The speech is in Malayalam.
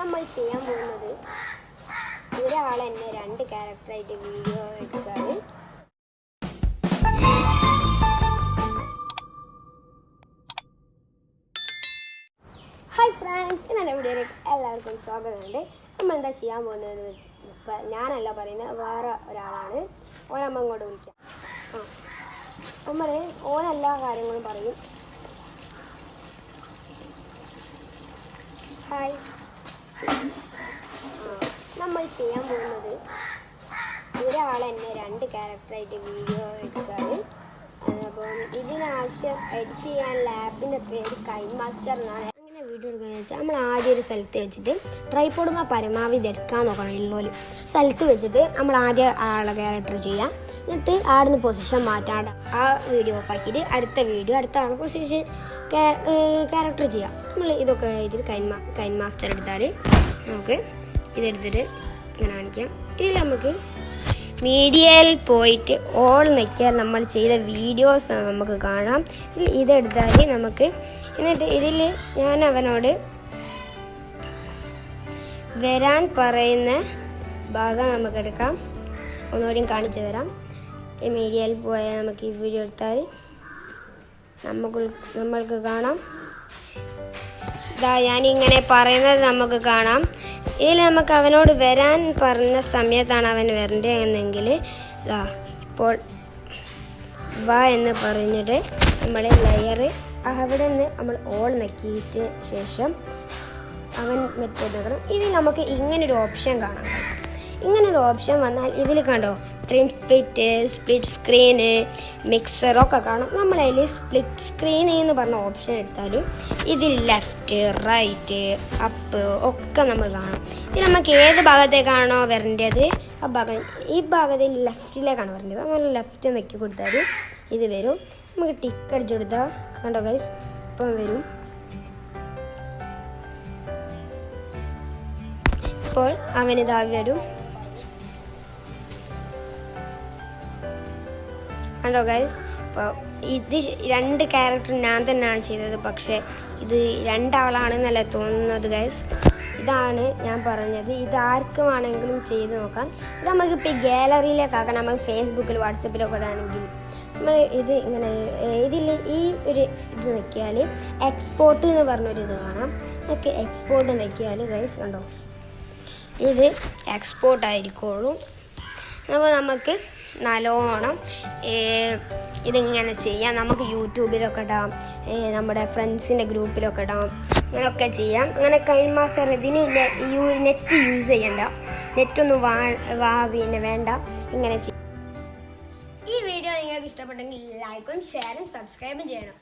നമ്മൾ ചെയ്യാൻ പോകുന്നത് ഒരാൾ തന്നെ രണ്ട് ക്യാരക്ടറായിട്ട് വീഡിയോ എടുക്കുകയാണ്. ഹായ് ഫ്രണ്ട്സ്, ഇന്നത്തെ വീഡിയോയിലേക്ക് എല്ലാവർക്കും സ്വാഗതമുണ്ട്. നമ്മൾ എന്താ ചെയ്യാൻ പോകുന്നത് ഞാനല്ല പറയുന്നത്, വേറെ ഒരാളാണ്. ഓനമ്മ ഇങ്ങോട്ട് വിളിക്കാം. നമ്മൾ ഓനെല്ലാ കാര്യങ്ങളും പറയും. ഹായ്, നമ്മൾ ചെയ്യാൻ പോകുന്നത് ഒരാൾ തന്നെ രണ്ട് ക്യാരക്ടറായിട്ട് വീഡിയോ എടുക്കുകയാണ്. അപ്പം ഇതിനാവശ്യം എഡിറ്റ് ചെയ്യാൻ ലാബിൻ്റെ പേര് കൈൻ മാസ്റ്റർ എന്നാണ്. അങ്ങനെ വീഡിയോ എടുക്കുകയെന്ന് വെച്ചാൽ നമ്മൾ ആദ്യം ഒരു സ്ഥലത്ത് വെച്ചിട്ട് ട്രൈപോഡുമ്പോൾ പരമാവധി എടുക്കാൻ നോക്കണം. ഉള്ളൊരു സ്ഥലത്ത് വെച്ചിട്ട് നമ്മൾ ആദ്യം ആളുടെ ക്യാരക്ടർ ചെയ്യാം. എന്നിട്ട് ആടുന്ന് പൊസിഷൻ മാറ്റാണ്ട് ആ വീഡിയോ ഓഫാക്കിയിട്ട് അടുത്ത ആളുടെ പൊസിഷൻ ക്യാരക്ടർ ചെയ്യാം. നമ്മൾ ഇതൊക്കെ എഴുതിയിട്ട് കൈൻ മാസ്റ്റർ എടുത്താൽ നമുക്ക് ഇതെടുത്തിട്ട് ഇങ്ങനെ കാണിക്കാം. ഇതിൽ നമുക്ക് മീഡിയയിൽ പോയിട്ട് ഓൾ നിൽക്കാൻ നമ്മൾ ചെയ്ത വീഡിയോസ് നമുക്ക് കാണാം. ഇതെടുത്താൽ നമുക്ക് എന്നിട്ട് ഇതിൽ ഞാൻ അവനോട് വരാൻ പറയുന്ന ഭാഗം നമുക്കെടുക്കാം. ഒന്നുകൂടിയും കാണിച്ചു തരാം. ഈ മീഡിയയിൽ പോയാൽ നമുക്ക് ഈ വീഡിയോ എടുത്താൽ നമ്മൾക്ക് കാണാം. ഞാനിങ്ങനെ പറയുന്നത് നമുക്ക് കാണാം. ഇതിൽ നമുക്ക് അവനോട് വരാൻ പറഞ്ഞ സമയത്താണ് അവൻ വരേണ്ടതെന്നെങ്കിൽ ഇപ്പോൾ വാ എന്ന് പറഞ്ഞിട്ട് നമ്മുടെ ലെയർ അവിടെ നിന്ന് നമ്മൾ ഓൾ നക്കിയിട്ട് ശേഷം അവൻ മറ്റേ നോക്കണം. ഇതിൽ നമുക്ക് ഇങ്ങനൊരു ഓപ്ഷൻ കാണാം. ഇങ്ങനൊരു ഓപ്ഷൻ വന്നാൽ ഇതിൽ കണ്ടോ ട്രിം സ്പ്ലിറ്റ് സ്ക്രീന് മിക്സറൊക്കെ കാണും. നമ്മളതിൽ സ്പ്ലിറ്റ് സ്ക്രീൻ എന്ന് പറഞ്ഞ ഓപ്ഷൻ എടുത്താൽ ഇതിൽ ലെഫ്റ്റ് റൈറ്റ് അപ്പ് ഒക്കെ നമുക്ക് കാണാം. ഇതിൽ നമുക്ക് ഏത് ഭാഗത്തേക്കാണോ വരേണ്ടത് ഈ ഭാഗത്തിൽ ലെഫ്റ്റിലേക്കാണ് വരേണ്ടത്. നമ്മൾ ലെഫ്റ്റ് നെക്കി കൊടുത്താൽ ഇത് വരും. നമുക്ക് ടിക്ക് അടിച്ചു കൊടുത്താൽ കണ്ടോ ഗൈസ് ഇപ്പം വരും. ഇപ്പോൾ അവനിതാ വരും. കണ്ടോ ഗൈസ്, ഇപ്പോൾ ഇത് രണ്ട് ക്യാരക്ടർ ഞാൻ തന്നെയാണ് ചെയ്തത്. പക്ഷേ ഇത് രണ്ടാളാണെന്നല്ല തോന്നുന്നത് ഗൈസ്. ഇതാണ് ഞാൻ പറഞ്ഞത്. ഇത് ആർക്കും ആണെങ്കിലും ചെയ്ത് നോക്കാം. ഇത് നമുക്കിപ്പോൾ ഈ ഗാലറിയിലേക്കാക്കാം. നമുക്ക് ഫേസ്ബുക്കിൽ വാട്സപ്പിലൊക്കെ ഇടാണെങ്കിൽ നമ്മൾ ഇത് ഇങ്ങനെ ഇതിൽ ഈ ഒരു ഇത് നിൽക്കിയാൽ എക്സ്പോർട്ട് എന്ന് പറഞ്ഞൊരിത് കാണാം. നമുക്ക് എക്സ്പോർട്ട് നിൽക്കിയാൽ ഗൈസ് കണ്ടോ ഇത് എക്സ്പോർട്ടായിരിക്കുള്ളൂ. അപ്പോൾ നമുക്ക് നല്ലോണം ഇതിങ്ങനെ ചെയ്യാം. നമുക്ക് യൂട്യൂബിലൊക്കെ ഇടാം, നമ്മുടെ ഫ്രണ്ട്സിൻ്റെ ഗ്രൂപ്പിലൊക്കെ ഇടാം, അങ്ങനെയൊക്കെ ചെയ്യാം. അങ്ങനെ കൈൻ മാസ്റ്റർ ഇതിന് നെറ്റ് യൂസ് ചെയ്യണ്ട, നെറ്റൊന്നും പിന്നെ വേണ്ട. ഇങ്ങനെ ചെയ്യാം. ഈ വീഡിയോ നിങ്ങൾക്ക് ഇഷ്ടപ്പെട്ടെങ്കിൽ ലൈക്കും ഷെയറും സബ്സ്ക്രൈബും ചെയ്യണം.